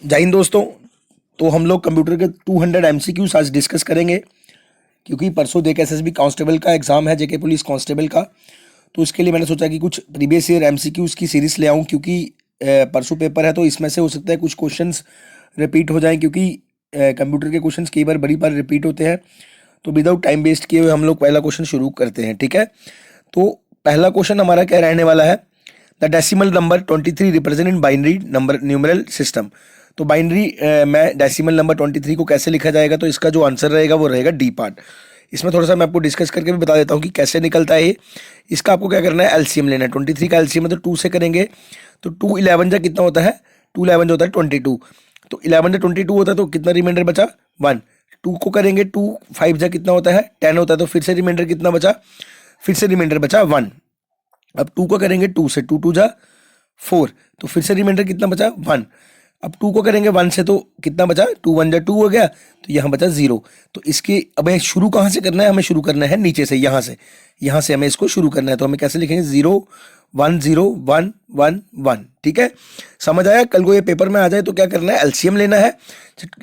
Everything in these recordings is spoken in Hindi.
जय हिंद दोस्तों। तो हम लोग कंप्यूटर के 200 एमसीक्यूज आज डिस्कस करेंगे, क्योंकि परसों जेके एसएसबी कांस्टेबल का एग्जाम है, जेके पुलिस कांस्टेबल का। तो इसके लिए मैंने सोचा कि कुछ प्रीवियस ईयर एमसीक्यूज की सीरीज ले आऊं, क्योंकि परसों पेपर है तो इसमें से हो सकता है कुछ क्वेश्चंस रिपीट हो जाएं, क्योंकि कंप्यूटर के क्वेश्चंस कई बार बड़ी बार रिपीट होते हैं। तो विदाउट टाइम वेस्ट किए हुए हम लोग पहला क्वेश्चन शुरू करते हैं, ठीक है। तो पहला क्वेश्चन हमारा क्या रहने वाला है, the decimal number 23 represent in binary number numeral system. तो बाइनरी में डेसिमल नंबर 23 को कैसे लिखा जाएगा, तो इसका जो आंसर रहेगा वो रहेगा डी पार्ट। इसमें थोड़ा सा मैं आपको डिस्कस करके भी बता देता हूँ कि कैसे निकलता है ये। इसका आपको क्या करना है, एलसीएम लेना है। 23 का एलसीएम है तो 2 से करेंगे, तो 2 11 जा कितना होता है, 2 11 जो होता है 22। तो 11 जा 22 होता है, तो कितना रिमाइंडर बचा 1। 2 को करेंगे, 2 5 जा कितना होता है 10 होता है, तो फिर से रिमाइंडर कितना बचा, फिर से रिमाइंडर बचा 1। अब 2 को करेंगे 2 से, 2 2 जा 4, तो फिर से रिमाइंडर कितना बचा 1। अब 2 को करेंगे 1 से, तो कितना बचा 2 1 जा 2 हो गया, तो यहाँ बचा 0। तो इसके अब हमें शुरू कहाँ से करना है, हमें शुरू करना है नीचे से, यहाँ से हमें इसको शुरू करना है। तो हमें कैसे लिखेंगे 0 1 0 1 1 1, ठीक है। समझ आया। कल को ये पेपर में आ जाए तो क्या करना है, एलसीएम लेना है।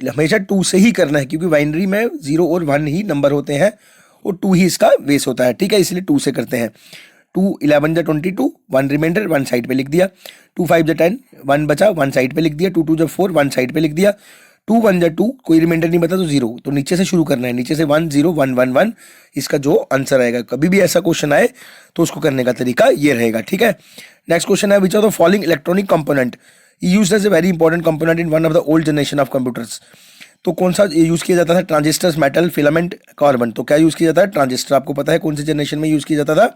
हमेशा 2 से ही करना है, क्योंकि बाइनरी में 0 और 1 ही नंबर होते हैं और 2 ही इसका बेस होता है, ठीक है। इसलिए 2 से करते हैं। 2 11 जा 22, 1 रिमाइंडर 1 साइड पे लिख दिया। 2 5 जा 10, 1 बचा 1 साइड पे लिख दिया। 2 2 जा 4, 1 साइड पे लिख दिया। 2 1 जा 2, कोई रिमाइंडर नहीं बता तो 0। तो नीचे से शुरू करना है, नीचे से 1 0 1 1 1 इसका जो आंसर आएगा। कभी भी ऐसा क्वेश्चन आए तो उसको करने का तरीका ये रहेगा, ठीक है। नेक्स्ट क्वेश्चन है, which are the following electronic component used as a very important component in one of the old generation of computers. तो कौन सा यूज किया जाता था, ट्रांजिस्टर्स, मेटल, फिलामेंट, कार्बन। तो क्या यूज किया जाता है, ट्रांजिस्टर। आपको पता है कौन सी जनरेशन में यूज किया जाता था,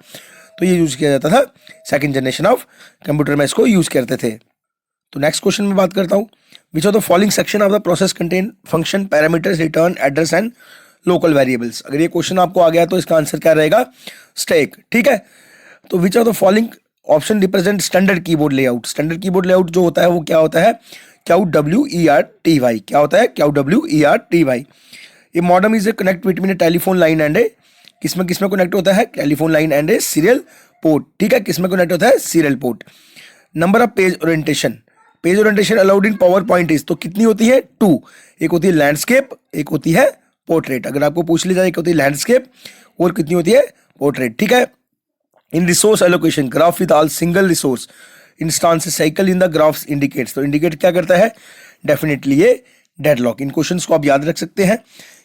तो ये यूज किया जाता था सेकंड जनरेशन ऑफ कंप्यूटर में इसको यूज करते थे। तो नेक्स्ट क्वेश्चन में बात करता हूँ, which are the following section of the process contain function, parameters, return address and local variables. अगर ये क्वेश्चन आपको आ गया तो इसका आंसर क्या रहेगा, स्टैक, ठीक है। तो which are the following option represent standard keyboard layout. Standard keyboard layout जो होता है वो क्या होता है, Q W E R T Y. क्या होता है, Q W E R T Y. ये modem is a connect between a telephone line and a, किसमें किसमें कनेक्ट होता है, telephone line and a serial port, ठीक है। किसमें कनेक्ट होता है, serial port. Number of page orientation, page orientation allowed in power point is, तो कितनी होती है 2। एक होती है लैंडस्केप, एक होती है पोर्ट्रेट। अगर आपको पूछ लिया जाए एक होती है लैंडस्केप और कितनी होती है पोर्ट्रेट, ठीक है। इन resource allocation, graph with all single resource instance cycle in the graphs indicates. तो इंडिकेट क्या करता है, डेफिनेटली ये डेडलॉक। इन क्वेश्चंस को आप याद रख सकते हैं,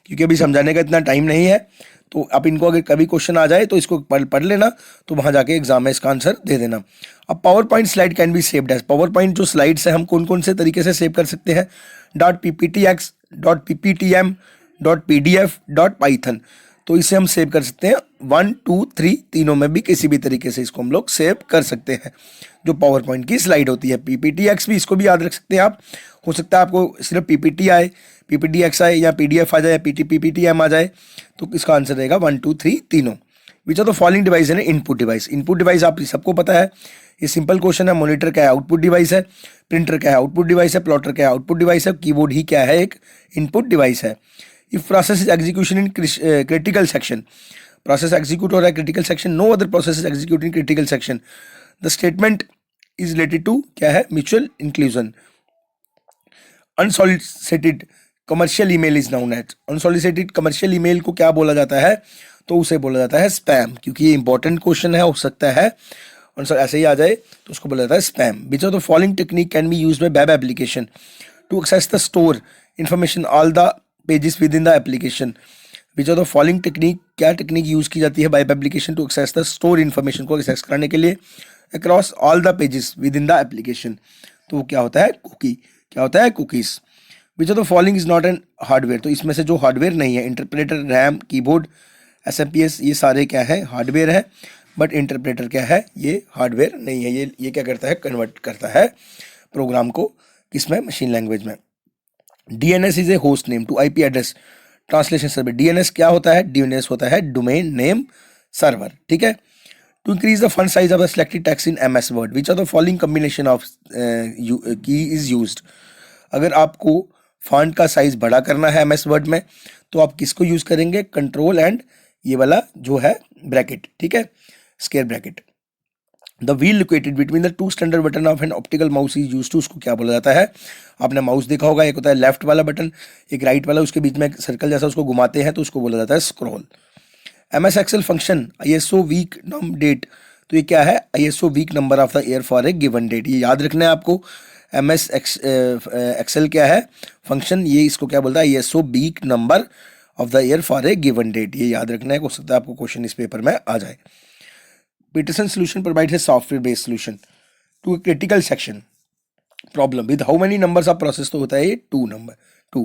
क्योंकि अभी समझाने का इतना टाइम नहीं है। तो आप इनको अगर कभी क्वेश्चन आ जाए तो इसको पढ़ लेना, तो वहां जाके एग्जाम में इसका आंसर दे देना। अब power point slide can be saved as, power point जो स्लाइड्स है हम कौन कौन से तरीके से सेव कर सकते हैं, .pptx, .pptm, .pdf, .python। तो इसे हम सेव कर सकते हैं 1 2 3 तीनों में भी, किसी भी तरीके से इसको हम लोग सेव कर सकते हैं। जो पावर पॉइंट की स्लाइड होती है, PPTX भी, इसको भी याद रख सकते हैं आप। हो सकता है आपको सिर्फ PPT आए, PPTX आए, या PDF आ जाए, या PPTM आ जाए। तो इसका आंसर रहेगा 1 2 3 तीनों। Which are the following device है, इनपुट डिवाइस। इनपुट डिवाइस आप सबको पता है, ये सिंपल क्वेश्चन है। मॉनिटर क्या है, आउटपुट डिवाइस है। प्रिंटर क्या है, आउटपुट डिवाइस है। प्लॉटर क्या है, आउटपुट डिवाइस है। कीबोर्ड ही क्या है, एक इनपुट डिवाइस है। If process is execution in critical section, process execute हो रहा है critical section, no other process is execute in critical section. The statement is related to क्या है, mutual inclusion. Unsolicited commercial email is known as, unsolicited commercial email को क्या बोला जाता है, तो उसे बोला जाता है स्पैम, क्योंकि ये इंपॉर्टेंट क्वेश्चन है, हो सकता है आंसर ऐसे ही आ जाए, तो उसको बोला जाता है spam. Which of the following technique can be used by web application to access the store information all the pages with in the application. Which of the following technique, क्या टेक्निक यूज की जाती है by web application to access the store information को एक्सेस कराने के लिए across all the pages with in the application. तो क्या होता है, कुकी। क्या होता है, cookies. Which of the following is not N hardware, तो इसमें से जो हार्डवेयर नहीं है, इंटरप्रेटर, रैम, कीबोर्ड, SMPS, ये सारे क्या है, हार्डवेयर है। बट इंटरप्रेटर क्या है, ये हार्डवेयर नहीं है। ये क्या करता है, कन्वर्ट करता है प्रोग्राम को किसमें, मशीन लैंग्वेज में। DNS is a host name to IP address translation server. DNS क्या होता है, DNS होता है डोमेन नेम सर्वर, ठीक है। To increase the font size of the selected text in MS word, which are the following combination of key is used. अगर आपको फॉन्ट का साइज बड़ा करना है MS वर्ड में, तो आप किसको यूज करेंगे, कंट्रोल एंड ये वाला जो है ब्रैकेट, ठीक है, square bracket. The wheel located between the two standard button of an optical mouse is use to, उसको क्या बोला जाता है? आपने माउस देखा होगा, एक होता है लेफ्ट वाला बटन, एक राइट वाला, उसके बीच में एक सर्कल जैसा उसको घुमाते हैं तो उसको बोला जाता है scroll. MS excel function ISO week num date, तो ये क्या है? ISO week number of the year for a given date, ये याद रखना है आपको। MS एक्सेल क्या है फंक्शन, ये इसको क्या बोलता है? ISO week number of the year for a given date, ये याद रखना है, हो सकता है आपको क्वेश्चन इस पेपर में आ जाए। Peterson solution provides a software-based solution to a critical section problem with how many numbers of process, तो होता है ये 2 number 2।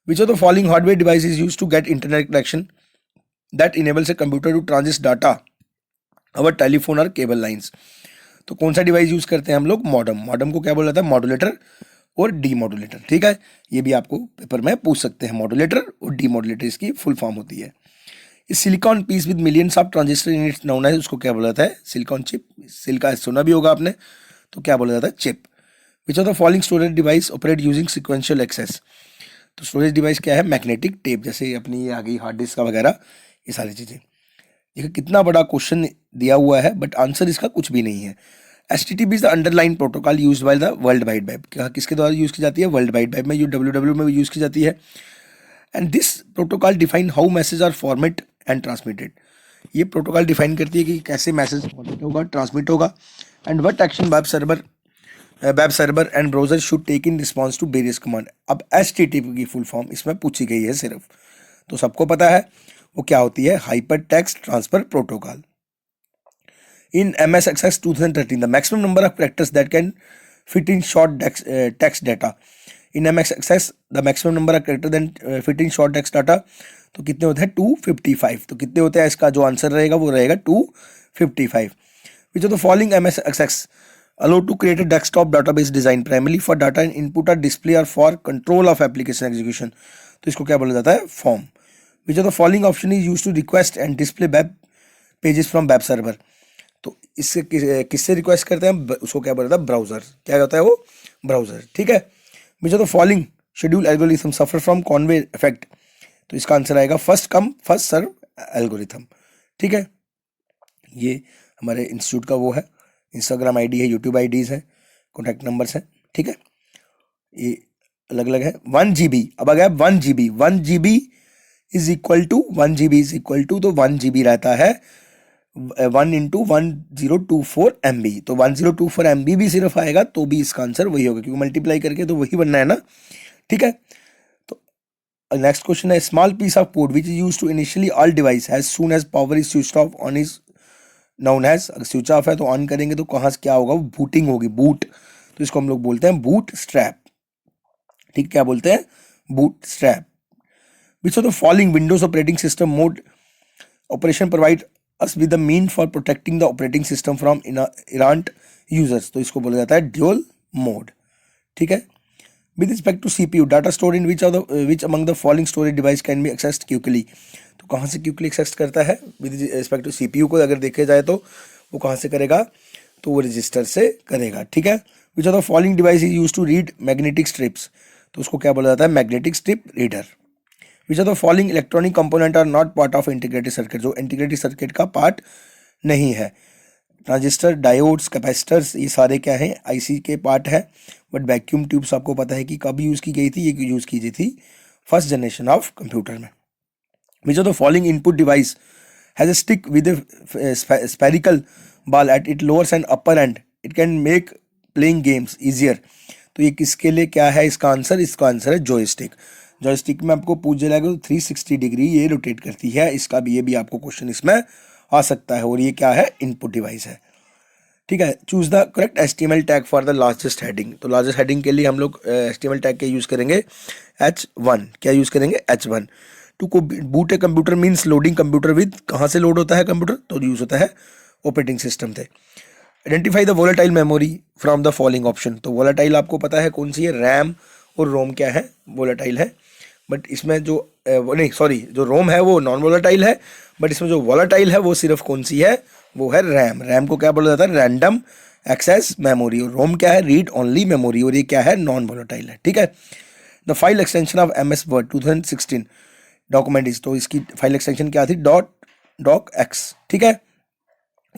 Which of the following hardware device is used to get internet connection that enables a computer to transmit data over telephone or cable lines? तो कौन सा डिवाइस यूज करते हैं हम लोग? मॉडम। मॉडम को क्या बोला जाता है? मॉड्यूलेटर और डीमॉड्यूलेटर। ठीक है, ये भी आपको पेपर में पूछ सकते हैं, मॉड्यूलेटर और डीमॉड्यूलेटर इसकी फुल फॉर्म होती है। इस silicon peace with millions of transistor in its known है, उसको क्या बोला जाता है? Silicon chip. सिलिका सुना भी होगा आपने, तो क्या बोला जाता है? Chip. Which of the following storage device operate using sequential access, तो स्टोरेज डिवाइस क्या है? मैग्नेटिक टेप, जैसे अपनी ये आ गई हार्ड डिस्क का वगैरह, ये सारी चीज़ें। देखिए कितना बड़ा क्वेश्चन दिया हुआ है बट आंसर इसका कुछ भी नहीं है। HTTP is the underline protocol use by the world wide web, क्या किसके द्वारा यूज की जाती है? वर्ल्ड वाइड वेब में, जो WWW में भी यूज की जाती है। And this protocol define how message are format and transmitted, ये प्रोटोकॉल डिफाइन करती है कि कैसे मैसेज फॉर्मेट होगा, ट्रांसमिट होगा। And what action web server and browser should take in response to various command. अब HTTP की फुल फॉर्म इसमें पूछी गई है सिर्फ, तो सबको पता है वो क्या होती है? Hyper text transfer protocol. In MS Access 2013, the maximum number of characters that can fit in short text data. In MS Access, the maximum number of characters that fit in short text data, तो कितने होते हैं? 255। तो कितने होते हैं? इसका जो आंसर रहेगा वो रहेगा 255। Which of the following MS Access allow to create a desktop database design primarily for data and input or display or for control of application execution, तो इसको क्या बोला जाता है? Form. Which of the following option is used to request and display web pages from web server, तो इससे किससे रिक्वेस्ट करते हैं? उसको क्या बोला था? ब्राउजर। क्या होता है वो? ब्राउजर। ठीक है। Which of the following schedule algorithm suffer from convoy effect, तो इसका आंसर आएगा first come first serve algorithm. ठीक है, ये हमारे इंस्टीट्यूट का वो है, इंस्टाग्राम आईडी है, यूट्यूब आईडीज है, कॉन्टैक्ट नंबर्स हैं। ठीक है, ये अलग अलग है। 1 GB, अब आ गया 1 GB। 1 GB is equal to 1 GB is equal to, तो 1 GB रहता है 1 इंटू 1024 MB, तो 1024 MB भी सिर्फ आएगा तो भी इसका आंसर वही होगा, क्योंकि मल्टीप्लाई करके तो वही बनना है ना। ठीक है, तो नेक्स्ट क्वेश्चन है, small piece of code which is use to initially all device as soon as power is switched off on is known as, अगर स्विच ऑफ है तो ऑन करेंगे तो कहाँ से क्या होगा? बूटिंग होगी, बूट, तो इसको हम लोग बोलते हैं बूट स्ट्रैप। ठीक, क्या बोलते हैं? Boot strap. Which of the following Windows operating system mode operation provide us with the mean for protecting the operating system from errant users, तो इसको बोला जाता है ड्यूल मोड। ठीक है। With respect to CPU, data store in which among the following storage device can be accessed quickly, तो कहाँ से क्विकली एक्सेस करता है? विद रिस्पेक्ट टू CPU को अगर देखे जाए तो वो कहाँ से करेगा? तो वो रजिस्टर से करेगा। ठीक है। Which of the following device is use to read magnetic strips, तो उसको क्या बोला जाता है? Magnetic strip reader. Which of the following electronic component are not part of integrated circuit, जो इंटीग्रेटेड सर्किट का पार्ट नहीं है? ट्रांजिस्टर, डायोड्स, कैपेसिटर्स, ये सारे क्या हैं? IC के पार्ट है। बट वैक्यूम ट्यूब्स आपको पता है कि कब यूज़ की गई थी? ये यूज़ की गई थी फर्स्ट जनरेशन ऑफ कंप्यूटर में। विच of the following input device has a stick with a spherical ball at it lower and upper and, it can make playing games easier, तो ये किसके लिए क्या है इसका आंसर? इसका आंसर है जॉयस्टिक। जॉयस्टिक में आपको पूछ जाएगा तो 360 डिग्री ये रोटेट करती है, इसका भी ये भी आपको क्वेश्चन इसमें आ सकता है। और ये क्या है? इनपुट डिवाइस है। ठीक है। Choose the correct HTML tag for the largest heading, तो लार्जेस्ट हेडिंग के लिए हम लोग HTML टैग के यूज करेंगे H1। क्या यूज करेंगे? H1। To boot a computer means loading computer with, कहाँ से लोड होता है कंप्यूटर? तो यूज होता है ऑपरेटिंग सिस्टम से। Identify the volatile memory from the following option, तो वोलेटाइल आपको पता है कौन सी है? रैम और रोम क्या है? वोलेटाइल है। बट इसमें जो नहीं सॉरी, जो रोम है वो नॉन वोलेटाइल है, बट इसमें जो वोलेटाइल है वो सिर्फ कौन सी है? वो है रैम। रैम को क्या बोला जाता है? Random access memory. और रोम क्या है? रीड ओनली मेमोरी, और ये क्या है? नॉन वोलेटाइल है। ठीक है। The file extension of MS word 2016 document is, तो इसकी फाइल एक्सटेंशन क्या थी? Dot doc x. ठीक है।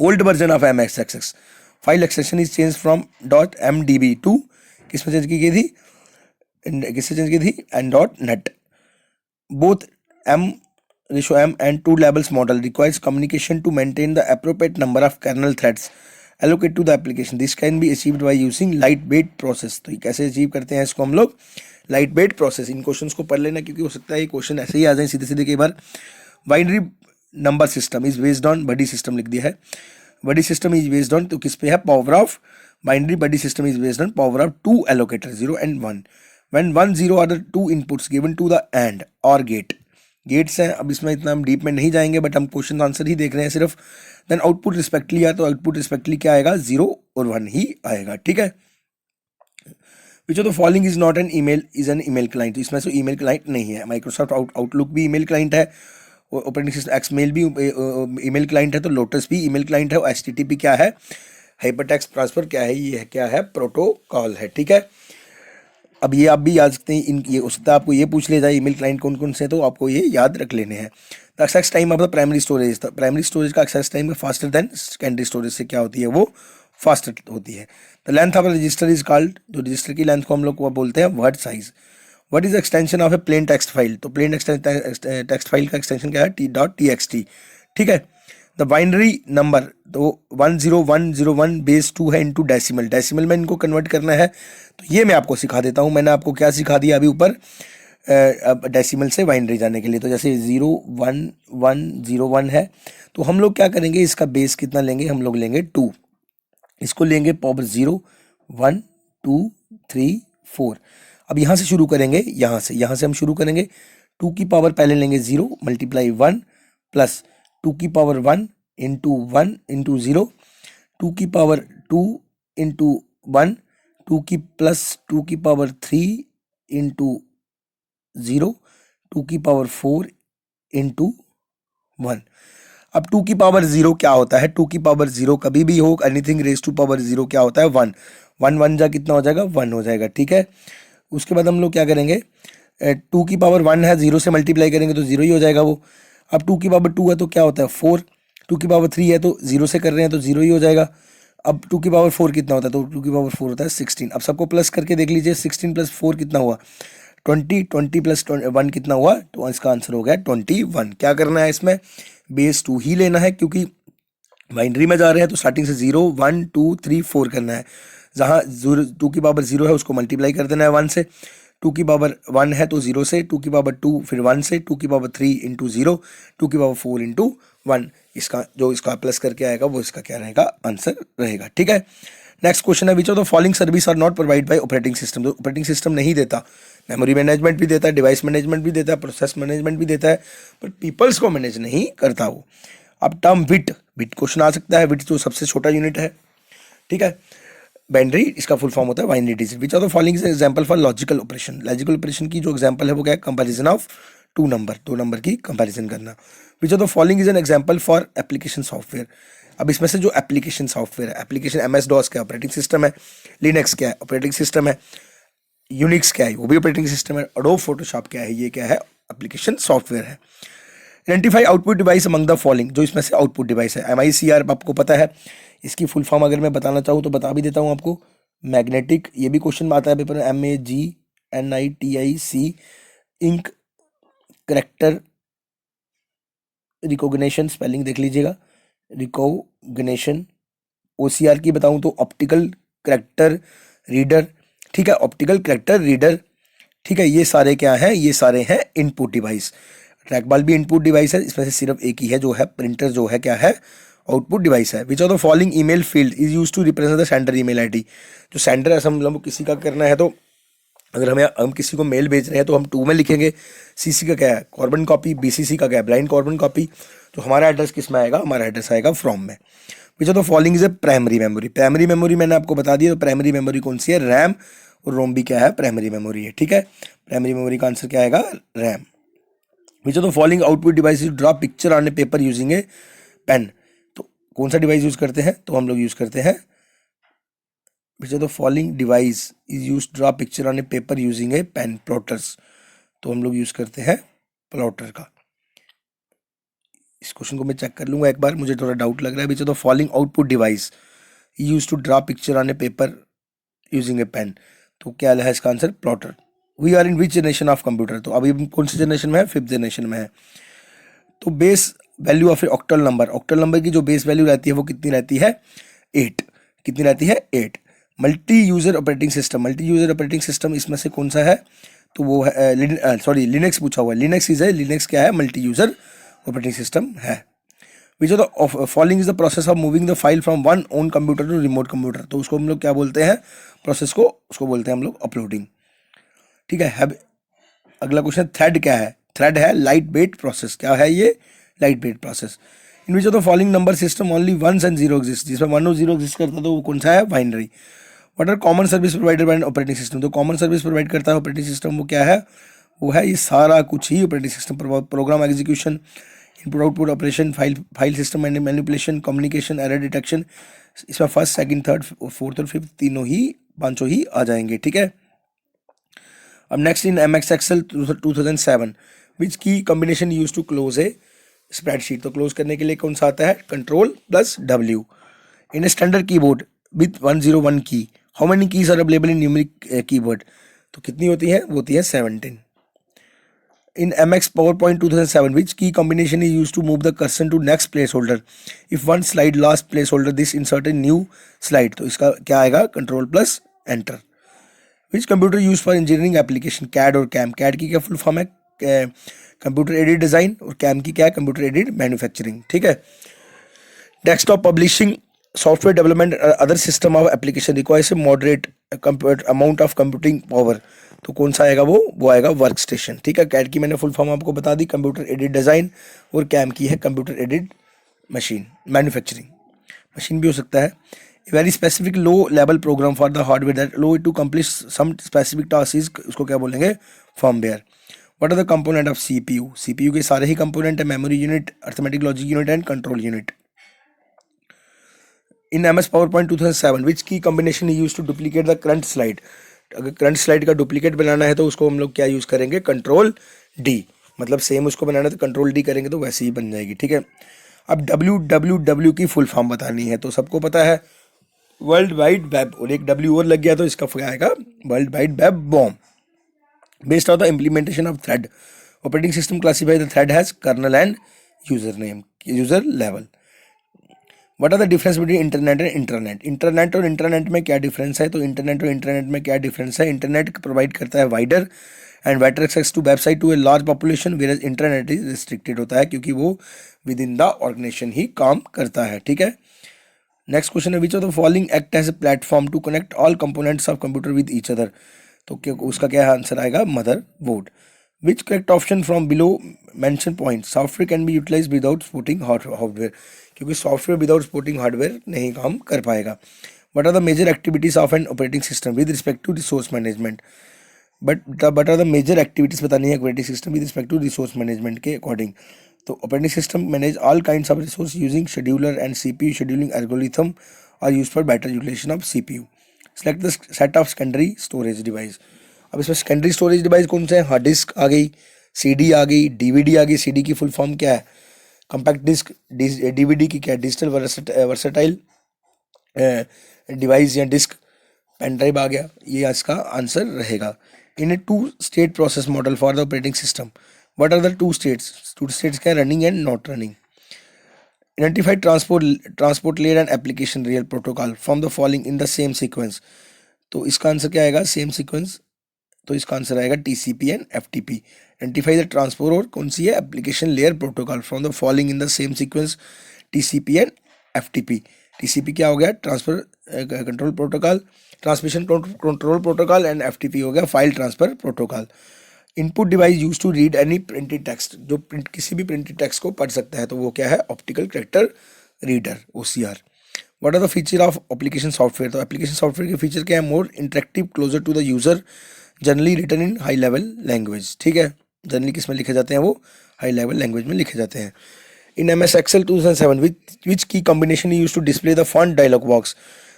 Old version of MSXX file extension is change from .mdb to किस में चेंज की गई थी, किससे चेंज की थी, and .net. Both M/M and two levels model requires communication to maintain the appropriate number of kernel threads allocate to the application. This can be achieved by using lightweight process. तो ये कैसे अचीव करते हैं इसको हम लोग, lightweight process. इन क्वेश्चंस को पढ़ लेना क्योंकि हो सकता है ये क्वेश्चन ऐसे ही आ जाए सीधे सीधे कई बार. Binary number system is based on buddy system लिख दिया है. Buddy system is based on तो किस पे है, power of binary buddy system is based on power of two allocator 0 and 1. When 1 0 are the two inputs given to the AND or gate. Gates हैं, अब इसमें इतना हम डीप में नहीं जाएंगे बट हम क्वेश्चन आंसर ही देख रहे हैं सिर्फ. देन आउटपुट रिस्पेक्टली या तो आउटपुट रिस्पेक्टली क्या आएगा, 0 और 1 ही आएगा. ठीक है. Which of the following is not N email, is an email client. तो इसमें से ईमेल क्लाइंट नहीं है. माइक्रोसॉफ्ट आउटलुक भी ईमेल क्लाइंट है, ऑपरेटिंग सिस्टम एक्समेल भी ईमेल क्लाइंट है, तो लोटस भी ईमेल क्लाइंट है, और HTTP क्या है, हाइपरटेक्स्ट ट्रांसफर क्या है, ये क्या है, प्रोटोकॉल है. ठीक है. अब ये आप भी याद सकते हैं, इन ये हो सकता है आपको ये पूछ ले जाए ईमेल क्लाइंट कौन कौन से, तो आपको ये याद रख लेने हैं. The access time of the primary storage, primary storage का access time faster than secondary storage से क्या होती है, वो फास्टर होती है. The length of register is called, जो रजिस्टर की लेंथ को हम लोग को बोलते हैं word size. What is extension of a plain text file, तो प्लेन टेक्स्ट फाइल का एक्सटेंशन क्या है, t.txt. ठीक है. द बाइनरी नंबर तो 10101 बेस 2 है इंटू डेसिमल, डेसिमल में इनको कन्वर्ट करना है, तो ये मैं आपको सिखा देता हूँ. मैंने आपको क्या सिखा दिया अभी ऊपर, अब डेसिमल से बाइनरी जाने के लिए. तो जैसे 01101 है, तो हम लोग क्या करेंगे, इसका बेस कितना लेंगे, हम लोग लेंगे 2, इसको लेंगे पावर 0 1 2 3 4. अब यहाँ से शुरू करेंगे, यहाँ से हम शुरू करेंगे. 2 की पावर पहले लेंगे 0 मल्टीप्लाई 1 प्लस 2 की पावर 1 इंटू 1 इंटू 0, 2 की पावर 2 इंटू 1, 2 की प्लस 2 की पावर 3 इंटू 0, 2 की पावर 4 इंटू 1. अब 2 की पावर 0 क्या होता है, 2 की पावर 0 कभी भी हो, एनीथिंग रेज टू पावर 0 क्या होता है, 1. 1 जा कितना हो जाएगा, 1 हो जाएगा. ठीक है. उसके बाद हम लोग क्या करेंगे, 2 की पावर 1 है, 0 से मल्टीप्लाई करेंगे तो 0 ही हो जाएगा वो. अब 2 की पावर 2 है तो क्या होता है 4, 2 की पावर 3 है तो 0 से कर रहे हैं तो 0 ही हो जाएगा. अब 2 की पावर 4 कितना होता है, तो 2 की पावर 4 होता है 16. अब सबको प्लस करके देख लीजिए, 16 प्लस 4 कितना हुआ, 20, 20 प्लस 1 कितना हुआ, तो इसका आंसर हो गया 21. क्या करना है इसमें, बेस 2 ही लेना है क्योंकि बाइनरी में जा रहे हैं, तो स्टार्टिंग से 0 1 2 3 4 करना है. जहाँ 2 की पावर 0 है उसको मल्टीप्लाई कर देना है 1 से. 2 की पावर 1 है तो 0 से, 2 की पावर 2 फिर 1 से, 2 की पावर 3 इंटू 0, 2 की पावर 4 इंटू 1. इसका जो इसका प्लस करके आएगा वो इसका क्या रहेगा, आंसर रहेगा. ठीक है. नेक्स्ट क्वेश्चन है, which of the following service are not provide by operating system. तो ऑपरेटिंग सिस्टम नहीं देता, मेमोरी मैनेजमेंट भी देता है, डिवाइस मैनेजमेंट भी देता है, प्रोसेस मैनेजमेंट भी देता है, पर पीपल्स को मैनेज नहीं करता वो. अब टर्म विट क्वेश्चन आ सकता है, विट जो सबसे छोटा यूनिट है. ठीक है. बाइनरी इसका फुल फॉर्म होता है binary digit. Which of the following is example for logical operation. Logical operation की जो एग्जांपल है वो क्या है, कंपैरिजन ऑफ दो नंबर की कंपैरिजन करना. विच of the following is an example for application software. अब इसमें से जो एप्लीकेशन सॉफ्टवेयर है, एप्लीकेशन MS DOS क्या ऑपरेटिंग सिस्टम है, लिनक्स क्या है ऑपरेटिंग सिस्टम है, यूनिक्स क्या है वो भी ऑपरेटिंग सिस्टम है, एडोब फोटोशॉप क्या है, ये क्या है, एप्लीकेशन सॉफ्टवेयर है. Identify output device among the following. जो इसमें से आउटपुट डिवाइस है, MICR आपको पता है, इसकी फुल फॉर्म अगर मैं बताना चाहूँ तो बता भी देता हूँ आपको. मैग्नेटिक, ये भी क्वेश्चन आता है पेपर में, MAGNETIC, ink character recognition, spelling देख लीजिएगा, रिकॉग्निशन. OCR की बताऊं तो ऑप्टिकल करेक्टर रीडर. ठीक है, ऑप्टिकल करेक्टर रीडर. ठीक है, ये सारे क्या हैं, ये सारे हैं इनपुट डिवाइस. ट्रैकबॉल भी इनपुट डिवाइस है, इसमें से सिर्फ एक ही है जो है प्रिंटर, जो है क्या है, आउटपुट डिवाइस है. Which of the following email field is used to represent the sender email ID. जो सेंडर है, हम किसी का करना है तो अगर हम किसी को मेल भेज रहे हैं तो हम 2 में लिखेंगे. CC का क्या है, कॉर्बन कॉपी, BCC का क्या है, ब्लाइंड कॉर्बन कॉपी. तो हमारा एड्रेस किस में आएगा, हमारा एड्रेस आएगा फ्रॉम में. विच of the following is A primary memory. Primary memory मैंने आपको बता दिया, तो प्राइमरी मेमोरी कौन सी है, रैम, और रोम भी क्या है, प्राइमरी मेमोरी है. ठीक है. प्राइमरी मेमोरी का आंसर क्या आएगा, RAM. Which of the following output device is draw picture on a paper using a pen. तो कौन सा डिवाइस यूज करते हैं, तो हम लोग यूज करते हैं, which of the following device is use draw picture on a paper using a pen, plotters. तो हम लोग यूज करते हैं प्लॉटर का. इस क्वेश्चन को मैं चेक कर लूँगा एक बार, मुझे थोड़ा डाउट लग रहा है। Which of the following output device use to draw picture on a paper using a pen. तो क्या है इसका answer? Plotter. We are in which generation of computer? तो अभी हम कौन सी जनरेशन में है? 5th जनरेशन में है। तो base value of A octal number, octal number की जो बेस वैल्यू रहती है वो कितनी रहती है? 8। कितनी रहती है? 8। Multi user operating system, multi user operating system इसमें से कौन सा है? तो वो है सॉरी लिनक्स पूछा हुआ है। लिनक्स इज है, लिनक्स क्या है? मल्टी यूजर ऑपरेटिंग सिस्टम है। Which of the following is the process of moving the file from one own computer to remote computer? तो उसको हम लोग क्या बोलते हैं? प्रोसेस को उसको बोलते हैं हम लोग अपलोडिंग। ठीक है। अगला क्वेश्चन, थ्रेड क्या है? थ्रेड है लाइट वेट प्रोसेस। क्या है ये? Light weight process. In which of the following number system only ones and zero exist? जिसमें 1 और 0 एग्जिस्ट करता है तो वो कौन सा है? Binary. What are common service provided by an operating system? तो कॉमन सर्विस प्रोवाइड करता है ऑपरेटिंग सिस्टम, वो क्या है? वो है ये सारा कुछ ही operating system. Program execution, input output operation, file system manipulation, communication, error detection. इसमें फर्स्ट, सेकंड, थर्ड, फोर्थ और फिफ्थ तीनों ही, पांचों ही आ जाएंगे। ठीक है। अब next, in MS Excel 2007 which key combination use to close a spreadsheet? तो क्लोज करने के लिए कौन सा आता है? Ctrl+W। In a standard keyboard with 101 key, how many keys are available in numeric keyboard? तो कितनी होती है? वो होती है 17। In MX PowerPoint 2007, which key combination is used to move the cursor to next placeholder? If one slide last placeholder, this insert a new slide. तो इसका क्या आएगा? Ctrl+Enter। Which computer used for engineering application? CAD और CAM? CAD की क्या फुल फॉर्म है? Computer aided design. और CAM की क्या है? Computer aided manufacturing. ठीक है। Desktop publishing, software development, other system of application requires a moderate amount of computing power. तो कौन सा आएगा? वो आएगा वर्क स्टेशन। ठीक है। कैड की मैंने फुल फॉर्म आपको बता दी, कंप्यूटर एडेड डिजाइन। और कैम की है computer aided machine manufacturing. Machine भी हो सकता है। Very specific low level program for the hardware that low to complete some specific task is, उसको क्या बोलेंगे? Firmware. What are the component of CPU? CPU के सारे ही कंपोनेंट है, memory unit, arithmetic logic unit and control unit. In MS PowerPoint 2007 which key combination use to duplicate the current slide? अगर करंट स्लाइड का डुप्लीकेट बनाना है तो उसको हम लोग क्या यूज करेंगे? Ctrl+D। मतलब सेम उसको बनाना है तो Ctrl+D करेंगे तो वैसे ही बन जाएगी। ठीक है। अब WWW की फुल फॉर्म बतानी है, तो सबको पता है वर्ल्ड वाइड वेब, और एक W और लग गया तो इसका क्या आएगा? World wide web bomb. Based on the implementation of thread, operating system classify the thread has kernel and user name, user level. What are the difference between internet and internet? Internet और इंटरनेट में क्या डिफरेंस है? तो इंटरनेट और इंटरनेट में क्या डिफरेंस है? इंटरनेट प्रोवाइड करता है wider and better access to website to a large population, where internet is restricted होता है क्योंकि वो विद इन द ऑर्गेनाइजेशन ही काम करता है। ठीक है। नेक्स्ट क्वेश्चन है, which of the following act as a platform to connect all components of computer with each other? तो क्या उसका क्या आंसर आएगा? Motherboard. Which correct option from below mention point? Software can B utilise without supporting hardware, क्योंकि सॉफ्टवेयर विदाउट सपोर्टिंग हार्डवेयर नहीं काम कर पाएगा। What are the major activities of an operating system with respect to resource management? But are the major activities बतानी है operating system with respect to resource management के अकॉर्डिंग। तो operating system manage all kinds of resource using scheduler and CPU scheduling algorithm are used for better utilisation of CPU। Select the set of secondary storage device. अब इसमें सेकेंडरी स्टोरेज डिवाइस कौन से हैं? हार्ड डिस्क आ गई, CD आ गई, DVD आ गई। CD की फुल फॉर्म क्या है? Compact disc. DVD की क्या? डिजिटल वर्सेटाइल डिवाइस या डिस्क। पेन ड्राइव आ गया, ये इसका आंसर रहेगा। In a 2 state process model for the operating system, what are the 2 states? 2 states क्या? Running and not running. Identified transport layer and application real protocol from the following in the same sequence. तो इसका आंसर क्या आएगा? Same sequence. तो इसका आंसर आएगा TCP and FTP। Identify the transport, और कौन सी है? Application layer protocol from the following in the same sequence, TCP and FTP। TCP क्या हो गया? Transfer control protocol, transmission control protocol, and FTP हो गया file transfer protocol. Input device use to read any printed text, जो प्रिंट किसी भी प्रिंटेड टेक्स्ट को पढ़ सकता है, तो वो क्या है? Optical character reader, OCR। What are the feature of application software? तो एप्लीकेशन सॉफ्टवेयर के फीचर क्या है? More interactive, closer to the user, generally written in high level language. ठीक है। जनरली किस में लिखे जाते हैं? वो हाई लेवल लैंग्वेज में लिखे जाते हैं। इन MS Excel 2007 which key combination use to display the font dialog box?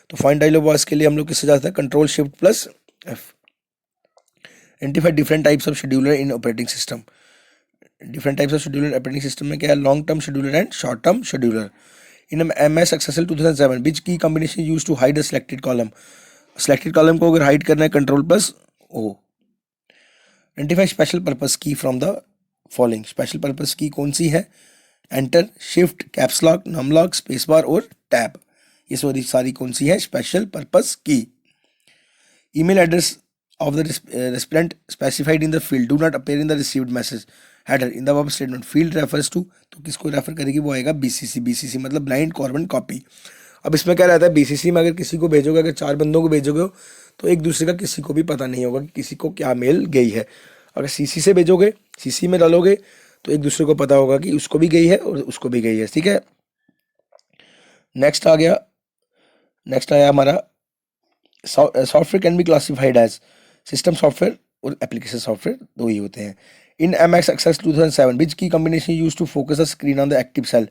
तो फॉन्ट डायलॉग बॉक्स के लिए हम लोग किससे जाते हैं? Ctrl+Shift+F। Identify different types of scheduler in operating system. Different types of scheduler operating system में क्या है, long term scheduler and short term scheduler. In MS XSL 2007 which key combination use to hide a selected column, selected column को अगर हाइड करना है Ctrl+O। Identify special purpose key from the following, special purpose key कौन सी है, enter, shift, caps lock, num lock, space bar और टैब, ये सारी कौन सी है special purpose key. Email address of the recipient specified in the field do not appear in the received message header in the above statement, field refers to, तो किसको रेफर करेगी, वो आएगा BCC। BCC मतलब ब्लाइंड कॉर्बन कॉपी। अब इसमें क्या रहता है, BCC में अगर किसी को भेजोगे, अगर 4 बंदों को भेजोगे हो तो एक दूसरे का किसी को भी पता नहीं होगा कि किसी को क्या मेल गई है। अगर CC से भेजोगे, CC में डालोगे तो एक दूसरे को पता होगा कि उसको भी गई है और उसको भी गई है, ठीक है। नेक्स्ट आया हमारा software can be classified as system software और एप्लीकेशन सॉफ्टवेयर, दो ही होते हैं। इन MS Access 2007 which key combination use to focus the screen on the active cell,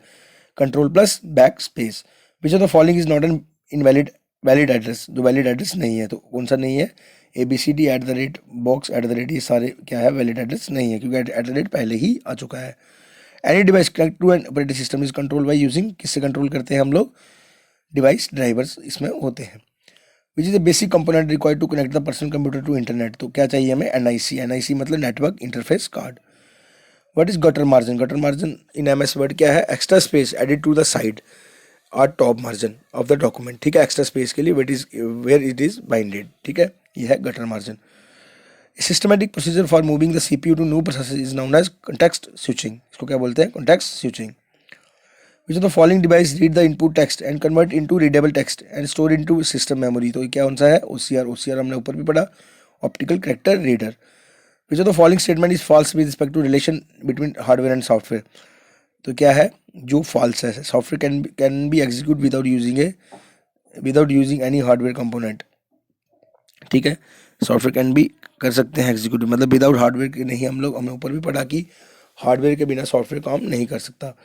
Ctrl+Backspace। Which of the following is not an invalid valid address, जो वैलिड एड्रेस नहीं है तो कौन सा नहीं है, ABCD @box @ ये सारे क्या है, वैलिड एड्रेस नहीं है क्योंकि @ पहले ही आ चुका है। Any device connect to an operating system is control by using, किससे कंट्रोल करते हैं हम लोग, डिवाइस ड्राइवर्स इसमें होते हैं। Which is the basic component required to connect the personal computer to internet, तो क्या चाहिए हमें, NIC मतलब network interface card. What is gutter margin, gutter margin in MS Word क्या है, extra space added to the side और top margin of the document, ठीक है, एक्स्ट्रा स्पेस के लिए वेयर इट इज बाइंडेड, ठीक है, ये है gutter margin. Systematic procedure for moving the CPU to new process is known as context switching, इसको क्या बोलते हैं, context switching. Which of the following device read the input text and convert into readable text and store into system memory, तो ये क्या कौन सा है, OCR हमने ऊपर भी पढ़ा, optical character reader. Which of the following statement is false with respect to relation between hardware and software, तो क्या है जो false है, software can be execute without using any hardware component, ठीक है, सॉफ्टवेयर कैन भी कर सकते हैं एग्जीक्यूटिव, मतलब विदाउट हार्डवेयर के नहीं, हमने ऊपर भी पढ़ा कि हार्डवेयर के बिना सॉफ्टवेयर काम नहीं कर सकता।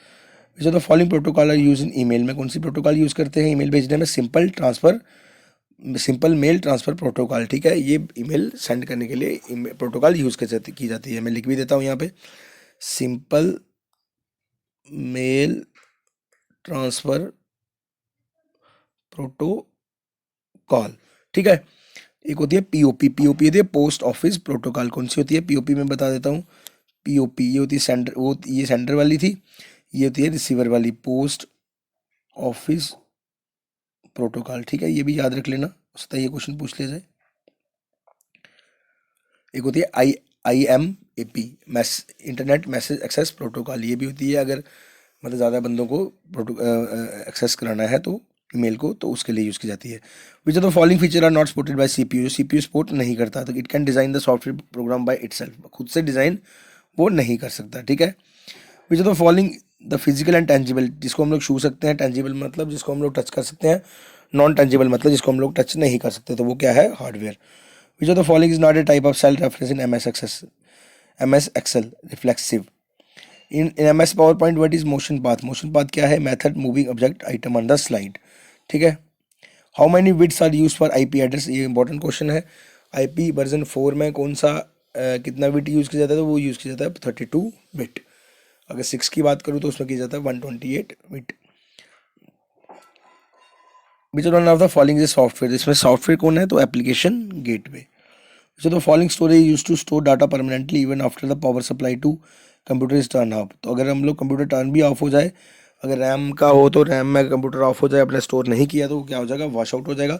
Which of the following protocol are use in email, में कौन सी प्रोटोकॉल यूज करते हैं ईमेल भेजने में, सिंपल मेल ट्रांसफर प्रोटोकॉल, ठीक है, ये ईमेल सेंड करने के लिए प्रोटोकॉल यूज की जाती है। मैं लिख भी देता हूँ यहाँ पे, सिंपल मेल ट्रांसफर प्रोटोकॉल, ठीक है। एक होती है POP होती है पोस्ट ऑफिस प्रोटोकॉल, कौन सी होती है POP में बता देता हूँ, POP ये होती है सेंडर, वो ये सेंडर वाली थी, ये होती है रिसीवर वाली, पोस्ट ऑफिस प्रोटोकॉल, ठीक है, ये भी याद रख लेना, हो सकता है ये क्वेश्चन पूछ लिया जाए। एक होती है IMAP internet message access protocol, ये भी होती है अगर मतलब ज़्यादा बंदों को एक्सेस कराना है तो ईमेल को, तो उसके लिए यूज़ की जाती है। Which of the following feature are not supported by CPU, जो CPU सपोर्ट नहीं करता, तो it can design the software program by itself, खुद से डिज़ाइन वो नहीं कर सकता, ठीक है। Which of the following the physical and tangible, जिसको हम लोग छू सकते हैं, टेंजिबल मतलब जिसको हम लोग टच कर सकते हैं, नॉन टेंजिबल मतलब जिसको हम लोग टच नहीं कर सकते, तो वो क्या है, hardware. Which of the following is not a type of cell reference in MS Excel reflexive. In MS PowerPoint what is motion path, motion path क्या है, method moving object item on the slide, ठीक है। How many bits are use for IP address, ये इंपॉर्टेंट क्वेश्चन है। IP वर्जन 4 में कौन सा कितना बिट यूज़ किया जाता है, तो वो यूज़ किया जाता है 32 बिट। अगर 6 की बात करूँ तो उसमें किया जाता है 128 bit. Which one of the following is software, इसमें सॉफ्टवेयर कौन है, तो application gateway. Which the following storage use to store data permanently even after the power supply to computer is turn off, तो अगर हम लोग कंप्यूटर टर्न भी ऑफ हो जाए, अगर रैम का हो तो रैम में कंप्यूटर ऑफ हो जाए, अपने स्टोर नहीं किया तो क्या हो जाएगा, वॉश आउट हो जाएगा,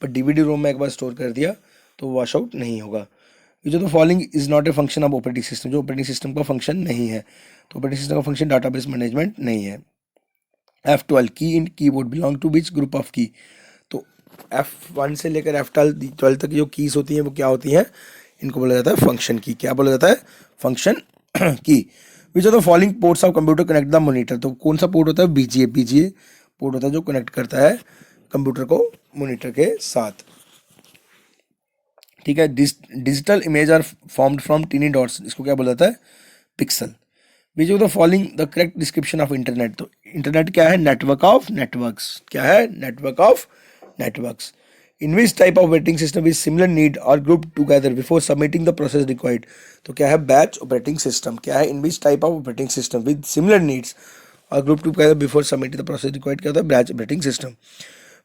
पर DVD रोम में एक बार स्टोर कर दिया तो वॉश आउट नहीं होगा। Which of the following is not a function of operating system, जो ऑपरेटिंग सिस्टम का फंक्शन नहीं है, तो ऑपरेटिंग सिस्टम का फंक्शन डाटाबेस मैनेजमेंट नहीं है। F12 key in keyboard belong to which group of key, तो F1 से लेकर F12 तक जो कीज होती हैं वो क्या होती हैं, इनको बोला जाता है फंक्शन की, क्या बोला जाता है, फंक्शन की। Which of the following ports of computer connect the monitor, तो कौन सा पोर्ट होता है, BGA पोर्ट होता है जो कनेक्ट करता है कंप्यूटर को मॉनिटर के साथ, ठीक है। Digital image are formed from tiny dots, इसको क्या बोला जाता है, pixel. Which of the following the correct description of internet, तो इंटरनेट क्या है, नेटवर्क ऑफ नेटवर्क्स, क्या है, network of networks. In which type of operating system with similar need और group together before submitting the process required. तो क्या है बैच ऑपरेटिंग सिस्टम, क्या है in which type of operating system with similar needs और group together before submitting the process required, क्या होता है batch operating system.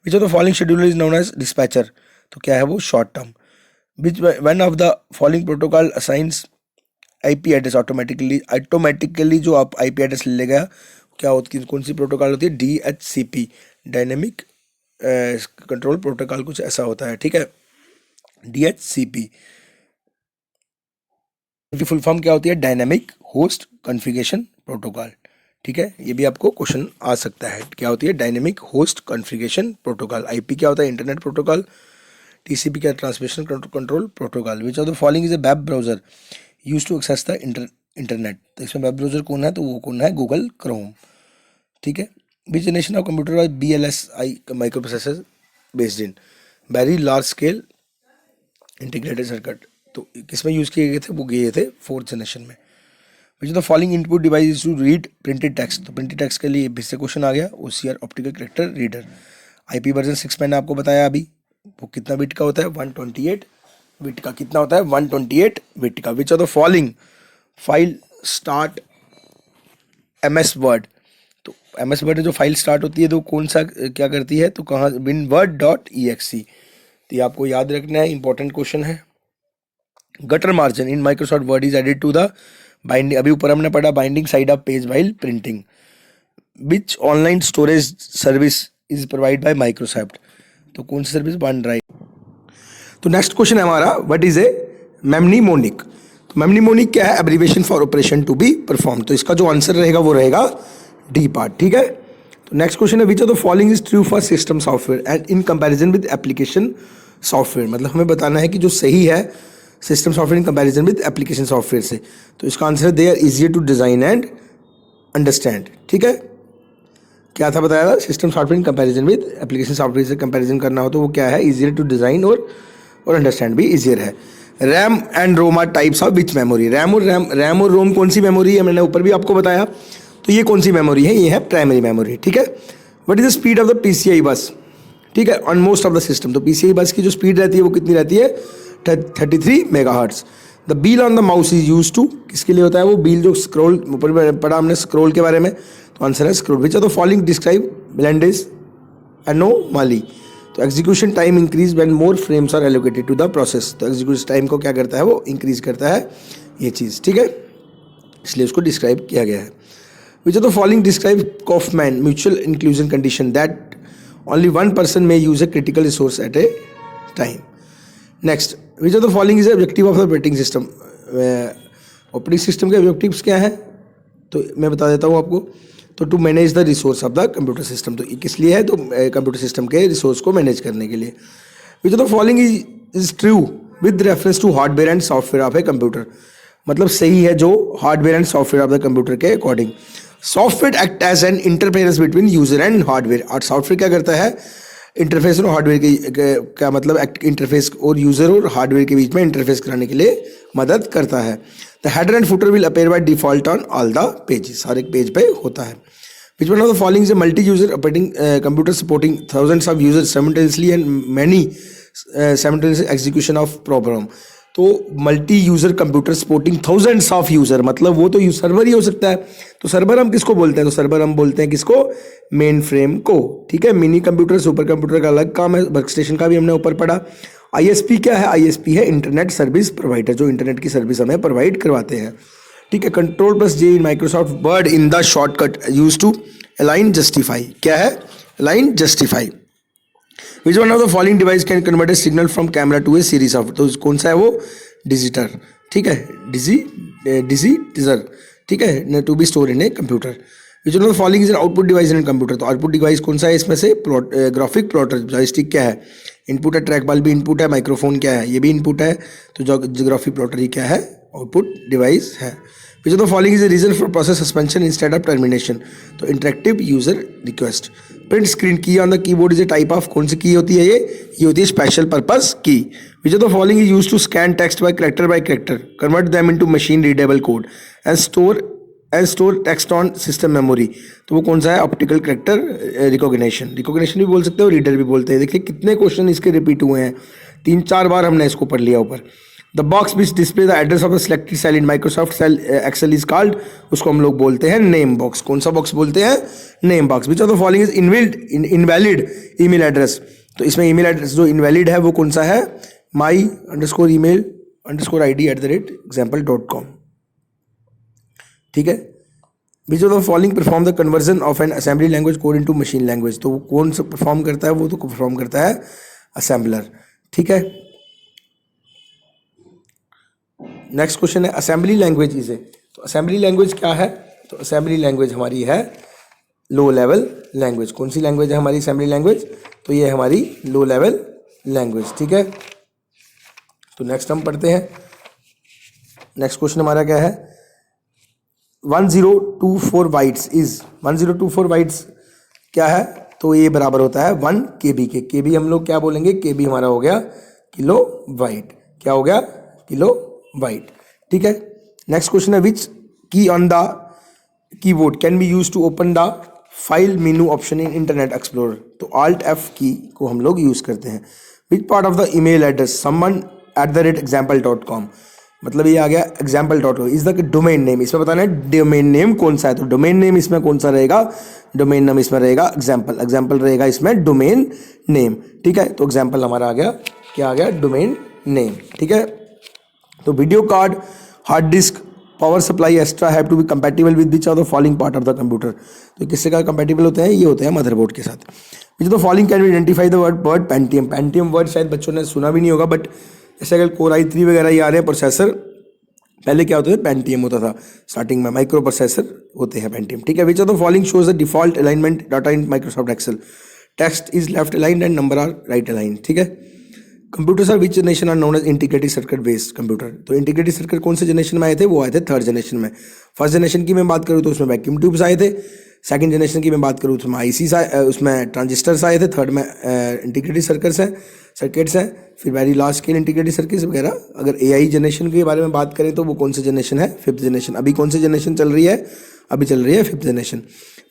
Which of the following scheduler is known as dispatcher, तो क्या है वो short term. Which one of the following protocol assigns IP address automatically जो आप आईपी एड्रेस ले लेगा, क्या होती है, कौन सी प्रोटोकॉल होती है, डीएचसीपी डायनेमिक कंट्रोल प्रोटोकॉल, कुछ ऐसा होता है, ठीक है। डीएचसीपी की फुल फॉर्म क्या होती है, डायनेमिक होस्ट कॉन्फ़िगरेशन प्रोटोकॉल, ठीक है। ये भी आपको क्वेश्चन आ सकता है, क्या होती है dynamic host configuration protocol. IP क्या होता है, इंटरनेट प्रोटोकॉल। टीसीपी क्या, transmission control protocol. Which of the following is a web browser use to access the internet, तो इसमें वेब ब्राउजर कौन है, तो वो कौन है, गूगल क्रोम, ठीक है। विच generation of computer was BLSI micro processor based in, very large scale integrated circuit, तो किसमें यूज़ किए गए थे, वो गए थे 4th जनरेशन में। Which the following input device to read printed text, तो प्रिंटेड टेक्स्ट के लिए से क्वेश्चन आ गया, OCR optical character reader. IP version 6 मैंने आपको बताया अभी, वो कितना बिट का होता है, 128 बिट का, कितना होता है 128 बिट का। विच of the following file start MS word, तो MS वर्ड जो फाइल स्टार्ट होती है तो कौन सा क्या करती है, तो कहाँ, winword.exe, तो ये आपको याद रखना है, इंपॉर्टेंट क्वेश्चन है। Gutter margin in Microsoft Word is added to the binding, अभी ऊपर हमने पढ़ा binding side of page while printing. Which online storage service is provide by Microsoft, तो कौन सी सर्विस, वन ड्राइव। तो नेक्स्ट क्वेश्चन है हमारा, व्हाट इज ए मेमनीमोनिक, तो मेमनीमोनिक क्या है, abbreviation for operation to be perform, तो इसका जो आंसर रहेगा वो रहेगा डी पार्ट, ठीक है। तो नेक्स्ट क्वेश्चन है, which of the following is true for system software and in comparison with application software, मतलब हमें बताना है कि जो सही है system software in comparison with application software से, तो इसका आंसर है they are easier to design and understand, ठीक है। क्या था बताया था, system software in comparison with application software से कंपैरिजन करना हो तो वो क्या है, इजियर टू डिजाइन और अंडरस्टैंड भी इजियर है। RAM and ROM are types of which memory, RAM और रोम कौन सी मेमोरी है, मैंने ऊपर भी आपको बताया, तो ये कौन सी मेमोरी है, ये है प्राइमरी मेमोरी, ठीक है। What is the speed of the PCI बस, ठीक है, on most of the system, तो PCI बस की जो स्पीड रहती है वो कितनी रहती है, 33 megahertz. The wheel on the mouse is use to, किसके लिए होता है वो बील, जो स्क्रॉल, ऊपर पढ़ा हमने स्क्रॉल के बारे में, तो आंसर है scroll. Which of the following describe ब्लेंडेज एनोमाली, तो execution time increase when more frames are allocated to the process, तो एग्जीक्यूशन टाइम को क्या करता है वो इंक्रीज करता है ये चीज़, ठीक है, इसलिए उसको डिस्क्राइब किया गया है। Which of the following describe Coffman mutual inclusion condition that only one person may use a critical resource at a time. Next, which of the following is objective of the operating system, operating system के ऑब्जेक्टिव्स क्या हैं, तो मैं बता देता हूँ आपको, तो to manage the resource of the computer system, तो किस लिए है, तो कंप्यूटर सिस्टम के रिसोर्स को मैनेज करने के लिए। Which of the following is true with reference to hardware and software of a computer, मतलब सही है जो hardware and software of the computer के according. Software act as an interference between user and hardware, और सॉफ्टवेयर क्या करता है, इंटरफेस और हार्डवेयर के क्या मतलब, इंटरफेस और यूजर और हार्डवेयर के बीच में इंटरफेस कराने के लिए मदद करता है। The header and footer will appear by default on all the pages, हर एक पेज पे होता है। Which one of the following is a multi user operating computer supporting thousands of users simultaneously and many simultaneous execution of program, तो multi user computer supporting thousands of user, मतलब वो तो सर्वर ही हो सकता है, तो सर्वर हम किसको बोलते हैं, तो सर्वर हम बोलते हैं किसको, मेन फ्रेम को, ठीक है। मिनी कंप्यूटर सुपर कंप्यूटर का अलग काम है, वर्क स्टेशन का भी हमने ऊपर पढ़ा। ISP क्या है, ISP है इंटरनेट सर्विस प्रोवाइडर, जो इंटरनेट की सर्विस हमें प्रोवाइड करवाते हैं, ठीक है। Control plus J in Microsoft Word in the shortcut use to align justify, क्या है, align justify. Which one of the following device can convert a signal from camera to a series of, तो कौन सा है वो, डिजिटर, ठीक है, डिजिटर, ठीक है, to be store in a computer. Which one of the following is an output device in computer, तो आउटपुट डिवाइस कौन सा है इसमें से, ग्राफिक प्लॉटर, जॉयस्टिक क्या है, इनपुट है, ट्रैक बॉल भी इनपुट है, माइक्रोफोन क्या है, ये भी इनपुट है, तो ग्राफिक प्लॉटर ही क्या है, आउटपुट डिवाइस है। Which of the following is a reason for process suspension instead of termination, तो interactive user request. Print screen key on the keyboard is a type of, कौन सी की होती है ये होती है special purpose key. Which of the following is use to scan text by character convert them into machine readable code and store as store text on system memory, तो वो कौन सा है? ऑप्टिकल कैरेक्टर रिकॉग्निशन, रिकॉग्निशन भी बोल सकते हो, रीडर भी बोलते हैं। देखिए कितने क्वेश्चन इसके रिपीट हुए हैं, 3-4 बार हमने इसको पढ़ लिया ऊपर। The box which display the address of the selected cell in Microsoft cell Excel is called, उसको हम लोग बोलते हैं नेम बॉक्स। कौन सा बॉक्स बोलते हैं? Name box. Which of the following is invalid email address, तो इसमें ईमेल एड्रेस जो इनवैलिड है वो कौन सा है? my_email_id@example.com, ठीक है। Which of the following perform the conversion of N assembly language code into machine language, तो वो कौन सा परफॉर्म करता है? वो तो परफॉर्म करता है असेंबलर, ठीक है। नेक्स्ट क्वेश्चन है असेंबली लैंग्वेज इज ए, तो असेंबली लैंग्वेज क्या है? तो असेंबली लैंग्वेज हमारी है लो लेवल लैंग्वेज। कौन सी लैंग्वेज है हमारी असेंबली लैंग्वेज? तो ये हमारी लो लेवल लैंग्वेज, ठीक है। तो नेक्स्ट हम पढ़ते हैं। नेक्स्ट क्वेश्चन हमारा क्या है? 1024 बाइट्स इज, 1024 बाइट्स क्या है? तो ये बराबर होता है 1 KB के। KB हम लोग क्या बोलेंगे? KB हमारा हो गया किलो बाइट। क्या हो गया? किलो बाइट, ठीक है। नेक्स्ट क्वेश्चन है which key on the keyboard can be use to open the file menu option in Internet Explorer, तो Alt F की को हम लोग यूज करते हैं। Which part of the email address someone@example.com, मतलब ये आ गया example.com is the domain name. इसमें बताना है डोमेन नेम कौन सा है, तो डोमेन नेम इसमें कौन सा रहेगा? डोमेन नेम इसमें रहेगा एग्जाम्पल, एग्जाम्पल रहेगा इसमें डोमेन नेम, ठीक है। तो एग्जाम्पल हमारा आ गया, क्या आ गया? डोमेन नेम, ठीक है। तो video card, hard disk, power supply extra have to be compatible with which of the following part of the computer, तो किससे का कंपैटिबल होते हैं? ये होते हैं मदरबोर्ड के साथ। विच the following can be identify the word Pentium, Pentium word शायद बच्चों ने सुना भी नहीं होगा, बट जैसे अगर कोर i3 वगैरह ये आ रहे हैं प्रोसेसर, पहले क्या होता था? पेंटियम होता था स्टार्टिंग में, माइक्रो प्रोसेसर होते हैं पेंटियम, ठीक है। Which of the following shows the default alignment data in Microsoft Excel, text is left aligned and number are right aligned, ठीक है। Computers are which generation are known as integrated circuit based computer, तो इंटीग्रेटेड सर्किट कौन से जनरेशन में आए थे? वो आए थे थर्ड जनरेशन में। फर्स्ट जनरेशन की मैं बात करूँ तो उसमें वैक्यूम ट्यूब्स आए थे। सेकंड जनरेशन की मैं बात करूँ तो उसमें आईसीस आए, उसमें ट्रांजिस्टर्स आए थे। थर्ड में इंटीग्रेटेड सर्किट्स हैं, फिर very last scale integrated circuits वगैरह। अगर एआई जनरेशन के बारे में बात करें तो वो कौन सा जनरेशन है? 5th generation. अभी कौन सी जनरेशन चल रही है? अभी चल रही है 5th generation.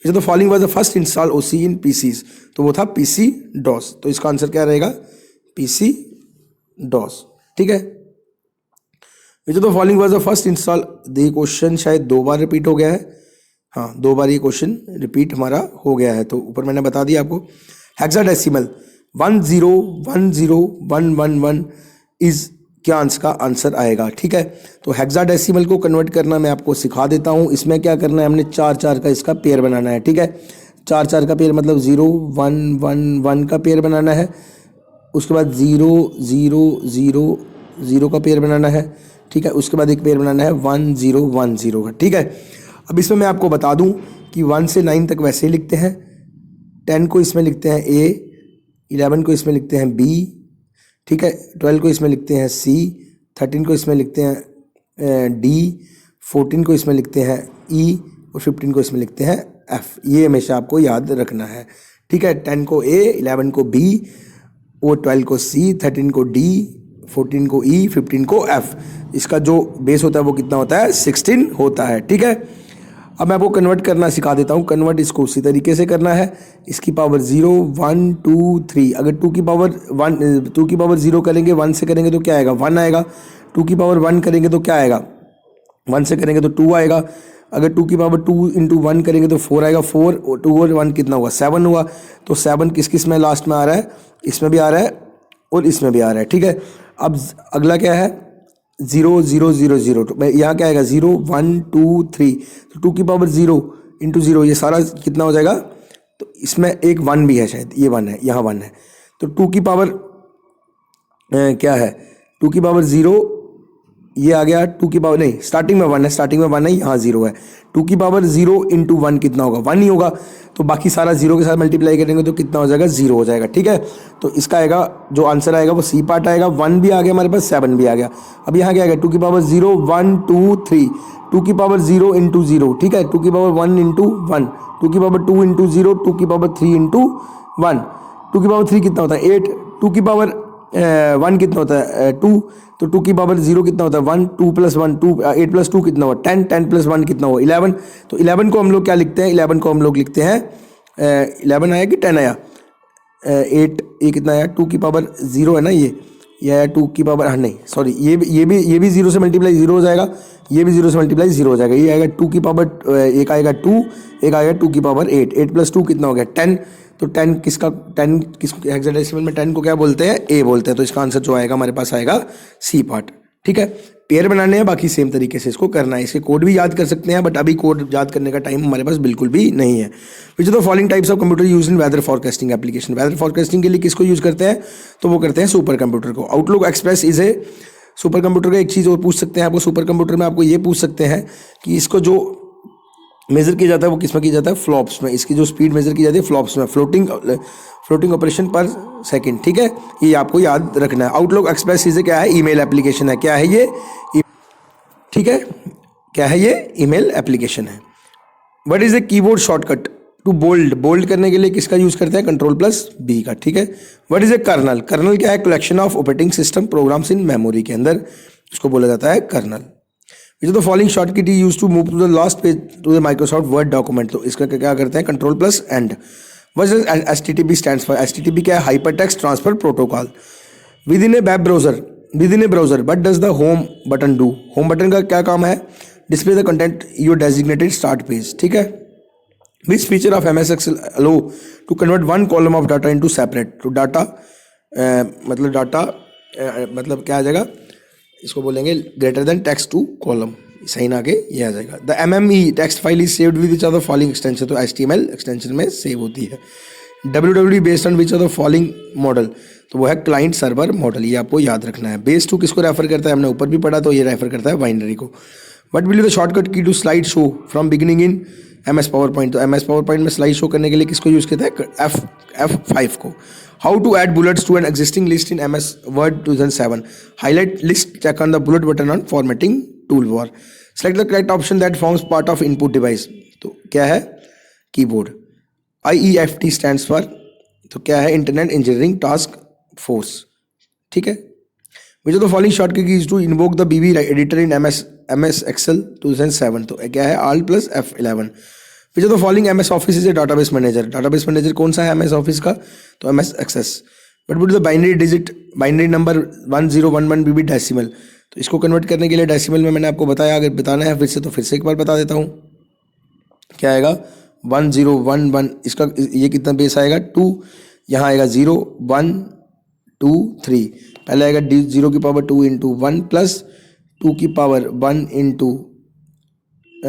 Which the following was the first install OS in PCs, तो वो था पीसी डॉस, तो इसका आंसर क्या रहेगा? पीसी डॉस, ठीक है। Which of the following was the first install, ये क्वेश्चन शायद 2 बार रिपीट हो गया है, हाँ 2 बार ये क्वेश्चन रिपीट हमारा हो गया है, तो ऊपर मैंने बता दिया आपको। हेक्साडेसिमल 1010111 इज क्या आंसर आएगा, ठीक है। तो हेक्साडेसिमल को कन्वर्ट करना मैं आपको सिखा देता हूँ। इसमें क्या करना है? हमने 4-4 का इसका पेयर बनाना है, ठीक है। 4-4 का पेयर मतलब 0-1-1-1 का पेयर बनाना है, उसके बाद 0-0-0-0 का पेयर बनाना है, ठीक है। उसके बाद एक पेयर बनाना है 1-0-1-0 का, ठीक है। अब इसमें मैं आपको बता दूं कि 1 से 9 तक वैसे ही लिखते हैं, 10 को इसमें लिखते हैं A, 11 को इसमें लिखते हैं B, ठीक है। 12 को इसमें लिखते हैं C, 13 को इसमें लिखते हैं D, 14 को इसमें लिखते हैं E और 15 को इसमें लिखते हैं F। ये हमेशा आपको याद रखना है, ठीक है। 10 को A, 11 को B और 12 को C, 13 को D, 14 को E, 15 को F। इसका जो बेस होता है वो कितना होता है? 16 होता है, ठीक है। अब मैं आपको कन्वर्ट करना सिखा देता हूँ। कन्वर्ट इसको उसी तरीके से करना है, इसकी पावर 0 1 2 3। अगर 2 की पावर 0 करेंगे, 1 से करेंगे तो क्या आएगा? 1 आएगा। 2 की पावर 1 करेंगे तो क्या आएगा? 1 से करेंगे तो 2 आएगा। अगर 2 की पावर 2 × 1 करेंगे तो 4 आएगा। 4 और 2 और 1 कितना हुआ? 7 हुआ। तो 7 किस में लास्ट में आ रहा है? इसमें भी आ रहा है और इसमें भी आ रहा है, ठीक है। अब अगला क्या है? 0 0 0 0, तो यहाँ क्या आएगा? 0 1 2 3। तो 2 की पावर 0 × 0 ये सारा कितना हो जाएगा? तो इसमें एक 1 भी है शायद, ये 1 है, यहाँ 1 है। तो 2 की पावर क्या है? 2 की पावर 0 ये आ गया। 2 की पावर नहीं, स्टार्टिंग में 1 है, यहाँ 0 है। 2 की पावर 0 × 1 कितना होगा? 1 ही होगा। तो बाकी सारा 0 के साथ मल्टीप्लाई करेंगे तो कितना हो जाएगा? 0 हो जाएगा, ठीक है। तो इसका आएगा जो आंसर आएगा वो C पार्ट आएगा। 1 भी आ गया हमारे पास, 7 भी आ गया। अब यहाँ क्या आएगा? 2 की पावर 0 1 2 3, 2 की पावर 0 × 0, ठीक है। 2 की पावर 1 × 1, 2 की पावर 2 × 0, 2 की पावर 3 × 1। 2 की पावर 3 कितना होता है? 8। 2 की पावर वन कितना होता है 2, तो 2 की पावर 0 कितना होता है 1, 2 प्लस 1 2, 8 प्लस 2 कितना हुआ 10, 10 प्लस 1 कितना हुआ 11। तो 11 को हम लोग क्या लिखते हैं, 11 को हम लोग लिखते हैं 11 आया कि 10 आया, 8, ये कितना आया 2 की पावर 0 है ना, ये आया 2 की पावर, हाँ नहीं सॉरी, ये भी 0 से मल्टीप्लाई 0 हो जाएगा, ये भी 0 से मल्टीप्लाई 0 हो जाएगा, ये आएगा 2 की पावर, एक आएगा 2, एक आएगा 2 की पावर 8, 8 प्लस 2 कितना हो गया 10। तो 10 किस हेक्साडेसिमल में 10 को क्या बोलते हैं, ए बोलते हैं। तो इसका आंसर जो आएगा हमारे पास आएगा सी पार्ट। ठीक है, पेयर बनाने हैं, बाकी सेम तरीके से इसको करना है। इसके कोड भी याद कर सकते हैं, बट अभी कोड याद करने का टाइम हमारे पास बिल्कुल भी नहीं है। Which the following types of computer use in weather forecasting application. Weather forecasting के लिए किसको यूज करते हैं, तो वो करते हैं सुपर कंप्यूटर को। Outlook express is a super computer का। एक चीज़ और पूछ सकते हैं आपको सुपर कंप्यूटर में, आपको ये पूछ सकते हैं कि इसको जो मेजर किया जाता है वो किस में किया जाता है, फ्लॉप्स में। इसकी जो स्पीड मेजर की जाती है फ्लॉप्स में, फ्लोटिंग ऑपरेशन पर सेकंड। ठीक है, ये आपको याद रखना है। आउटलुक एक्सप्रेस इसे क्या है, ईमेल एप्लीकेशन है। क्या है ये, ठीक है, क्या है ये, ईमेल एप्लीकेशन है। What is a keyboard shortcut to bold, bold करने के लिए किसका यूज करते हैं, कंट्रोल प्लस बी का। ठीक है, what is a kernel, kernel क्या है, collection of operating system programs in memory के अंदर उसको बोला जाता है kernel. Which the following shortcut use to move to the last page to the Microsoft Word document. तो इसका क्या करते हैं, control plus end. What is HTTP stands for, HTTP क्या है, hypertext transfer protocol. Within a web browser, within a browser but does the home button do, home button का क्या काम है, display the content your designated start page. ठीक है, which feature of MS Excel allow to convert one column of data into separate. तो डाटा मतलब डाटा मतलब क्या आ जाएगा, इसको बोलेंगे greater than text to column, सही ना आगे ये आ जाएगा। The MME text file is saved with which of the following extension. तो HTML एक्सटेंशन में सेव होती है। WWD based on which of the following model, तो वो है क्लाइंट सर्वर मॉडल, ये आपको याद रखना है। बेस टू किसको रेफर करता है, हमने ऊपर भी पढ़ा, तो ये रेफर करता है बाइनरी को। What will the shortcut key to slide show from beginning in MS PowerPoint. तो MS पावर पॉइंट में स्लाइड शो करने के लिए किसको यूज करता है, F5 को। How to add bullets to an existing list in MS Word 2007। Highlight list, check on the bullet button on formatting toolbar. Select the correct option that forms part of input device. तो क्या है, कीबोर्ड। IEFT स्टैंड्स फॉर, तो क्या है, इंटरनेट इंजीनियरिंग टास्क फोर्स। ठीक है, which of the following shortcut use to invoke the BB editor in MS Excel 2007। तो क्या है, Alt plus F11। Which of the following MS Office is a database manager. Database manager कौन सा है MS ऑफिस का, तो MS Access। But would the binary digit, binary number 1011 BB decimal. तो इसको कन्वर्ट करने के लिए डेसिमल में मैंने आपको बताया, अगर बताना है फिर से तो फिर से एक बार बता देता हूँ। क्या आएगा 1011, इसका ये कितना बेस आएगा 2, यहाँ आएगा 0 1 2 3, पहले आएगा 0 की पावर 2 इंटू 1 प्लस 2 की पावर 1 इंटू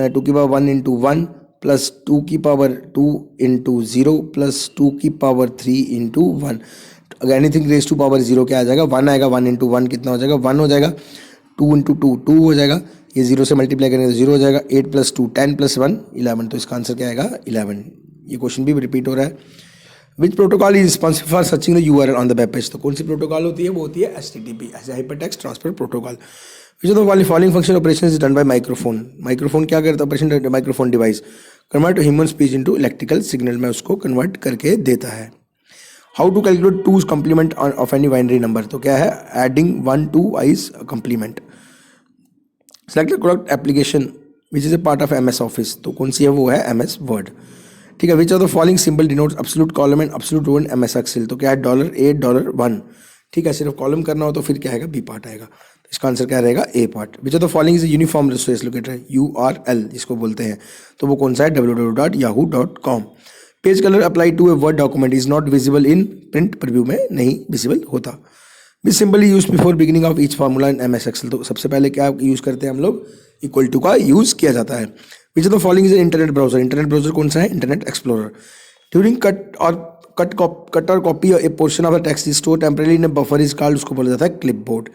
2 की पावर 1 इंटू 1 प्लस 2 की पावर 2 इंटू 0 प्लस 2 की power 3 into 1। Anything raise to power 0 क्या आ जाएगा, 1 आएगा, 1 इंटू 1 कितना हो जाएगा, 1 हो जाएगा, 2 इंटू 2 2 हो जाएगा, ये 0 से मल्टीप्लाई करेंगे तो 0 हो जाएगा, 8 प्लस 2 10 प्लस 1 11। तो इसका आंसर क्या आएगा 11। ये क्वेश्चन भी रिपीट हो रहा है। विच protocol is responsible for searching the URL on the web page. तो कौन सी प्रोटोकॉल होती है, वो होती है HTTP, hypertext transfer protocol. Which of the following function operation is done by microphone. Microphone क्या करता है, operation microphone device convert human speech into electrical signal में उसको कन्वर्ट करके देता है। How to calculate 2's complement of any binary number. तो क्या है, adding 1 2 i's complement. Select the correct application which is a part of MS Office. तो कौन सी है, वो है MS वर्ड। ठीक है, which of the following symbol denotes absolute column and absolute row in MS Excel। तो क्या है $8 $1। ठीक है, सिर्फ कॉलम करना हो तो फिर क्या आएगा, B पार्ट आएगा। तो इसका आंसर क्या रहेगा, A part. Which of the following is uniform resource locator, URL जिसको बोलते हैं, तो वो कौन सा है, www.yahoo.com। Page colour apply to a Word document is not visible in print preview में नहीं विजिबल होता। Which symbol use before beginning of each formula in MS Excel। तो सबसे पहले क्या यूज करते हैं हम लोग, इक्वल टू का यूज किया जाता है। Which of the following is internet browser. Internet browser कौन सा है, इंटरनेट एक्सप्लोरर। ड्यूरिंग कट और copy A portion of the text is store temporarily in buffer is called, उसको बोला जाता है क्लिपबोर्ड।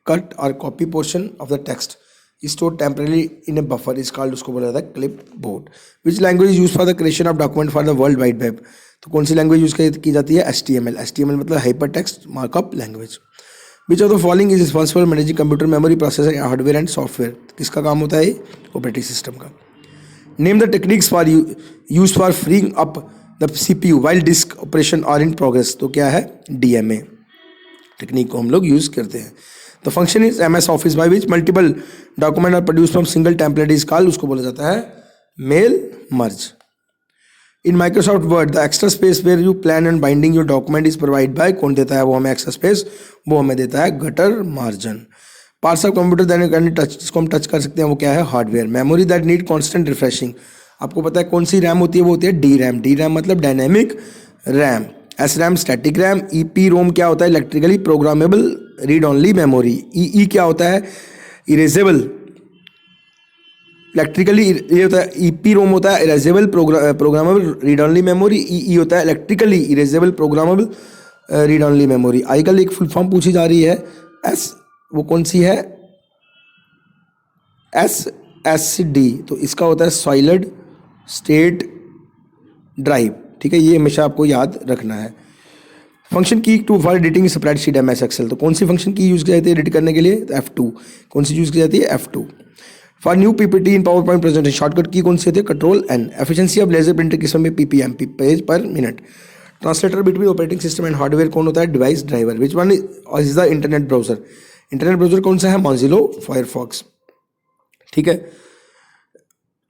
कट और copy portion of the text is store temporarily in A buffer is called, उसको बोला जाता है clipboard. Which language is use for the creation of document for the world wide web. तो कौन सी लैंग्वेज यूज की जाती है, HTML। HTML मतलब hypertext markup language. Which of the following is responsible managing computer memory processor hardware and software. किसका काम होता है, ऑपरेटिंग सिस्टम का। Name the techniques for use for freeing up the CPU while disk operation are in progress. तो क्या है, DMA। टेक्निक को हम लोग यूज़ करते हैं। The function is MS Office by which multiple document are produce from single template is called, उसको बोला जाता है mail merge. In Microsoft Word the extra space where you plan and binding your document is provide by, कौन देता है वो हमें एक्स्ट्रा स्पेस, वो हमें देता है gutter margin. Parts of computer that touch, जिसको हम टच कर सकते हैं वो क्या है, hardware. Memory that need constant refreshing, आपको पता है कौन सी रैम होती है, वो होती है डी रैम। डी रैम मतलब dynamic RAM. S RAM static RAM. E ROM क्या होता है, electrically programmable read only memory. E क्या होता है, इरेजेबल, इलेक्ट्रिकली, ये होता है ईपी रोम होता है erasable programmable read only memory. E होता है electrically erasable programmable read only memory. आजकल एक फुल फॉर्म पूछी जा रही है एस, वो कौन सी है, SSD, तो इसका होता है सॉलिड स्टेट ड्राइव। ठीक है, ये हमेशा आपको याद रखना है। Function key two for editing spreadsheet MS Excel, तो कौन सी फंक्शन की यूज़ की जाती है एडिट करने के लिए, F2। कौन सी यूज़ की जाती है, F2। For new PPT in power point presentation shortcut की कौन सी होती है, Ctrl+N। Efficiency of laser printer किस में, PPM, पेज पर minute. Translator between operating system and hardware कौन होता है, device driver. Which one is the internet browser, internet browser कौन सा है, Mozilla Firefox। ठीक है,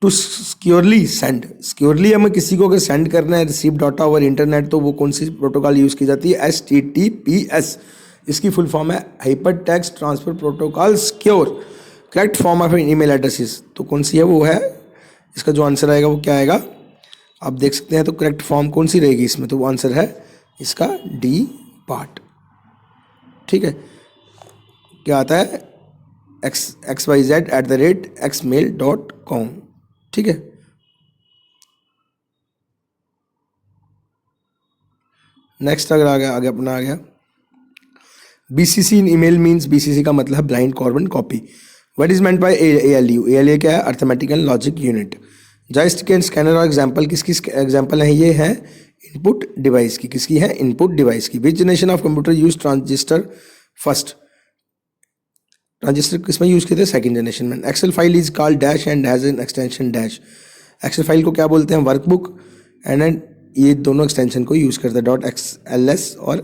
टू सिक्योरली सेंड, सिक्योरली हमें किसी को अगर सेंड करना है रिसीव डाटा ओवर इंटरनेट, तो वो कौन सी प्रोटोकॉल यूज़ की जाती है, HTTPS। इसकी फुल फॉर्म है hyper text transfer protocol secure. Correct form of email addresses, तो कौन सी है, वो है, इसका जो आंसर आएगा वो क्या आएगा, आप देख सकते हैं। तो करेक्ट फॉर्म कौन सी रहेगी इसमें, तो वो आंसर है इसका D पार्ट। ठीक है, क्या आता है, xyz@xmail.com। ठीक है, नेक्स्ट अगर आगे अपना आ गया BCC in email means, BCC का मतलब blind carbon copy. What is meant by ALU, ALU क्या है, arithmetic and logic unit. Joystick and scanner और एग्जाम्पल, किसकी एग्जाम्पल है, ये है इनपुट डिवाइस की, किसकी है, इनपुट डिवाइस की। Which generation of computer use transistor first, transistor किसमें यूज किए थे, सेकंड जनरेशन में। Excel file is called dash and has an extension dash, Excel file को क्या बोलते हैं, वर्कबुक एंड ये दोनों एक्सटेंशन को यूज करते हैं, .xls और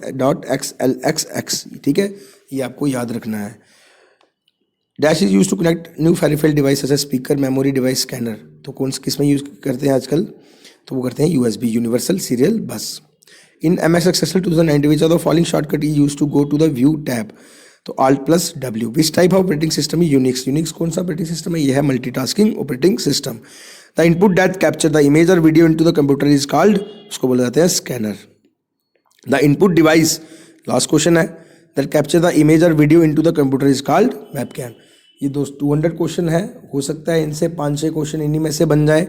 .xlxx। ठीक है, ये आपको याद रखना है। Dash is use to connect new peripheral device जैसे स्पीकर, मेमोरी डिवाइस, स्कैनर, तो कौन किस में यूज करते हैं आजकल, तो वो करते हैं USB, universal serial bus. In MS Excel 2019 which are the following shortcut is use to go to the view tab, तो Alt+W। Which type of operating system है, यूनिक्स। यूनिक्स कौन सा ऑपरेटिंग सिस्टम है, यह है multitasking operating system. The input that capture the image और video into the computer is called, उसको बोला जाता है scanner. The input device, last question है, दैट कैप्चर द इमेज और video into the computer is called webcam. ये 200 क्वेश्चन है, हो सकता है इनसे 5-6 क्वेश्चन इन्हीं में से बन जाए,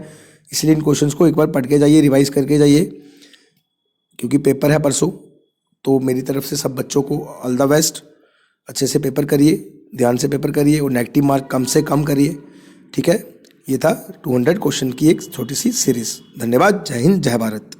इसलिए इन क्वेश्चंस को एक बार पढ़ के जाइए, रिवाइज करके जाइए, क्योंकि पेपर है परसों। तो मेरी तरफ से सब बच्चों को ऑल द बेस्ट, अच्छे से पेपर करिए, ध्यान से पेपर करिए और नेगेटिव मार्क कम से कम करिए। ठीक है, ये था 200 क्वेश्चन की एक छोटी सी सीरीज। धन्यवाद, जय हिंद, जय भारत।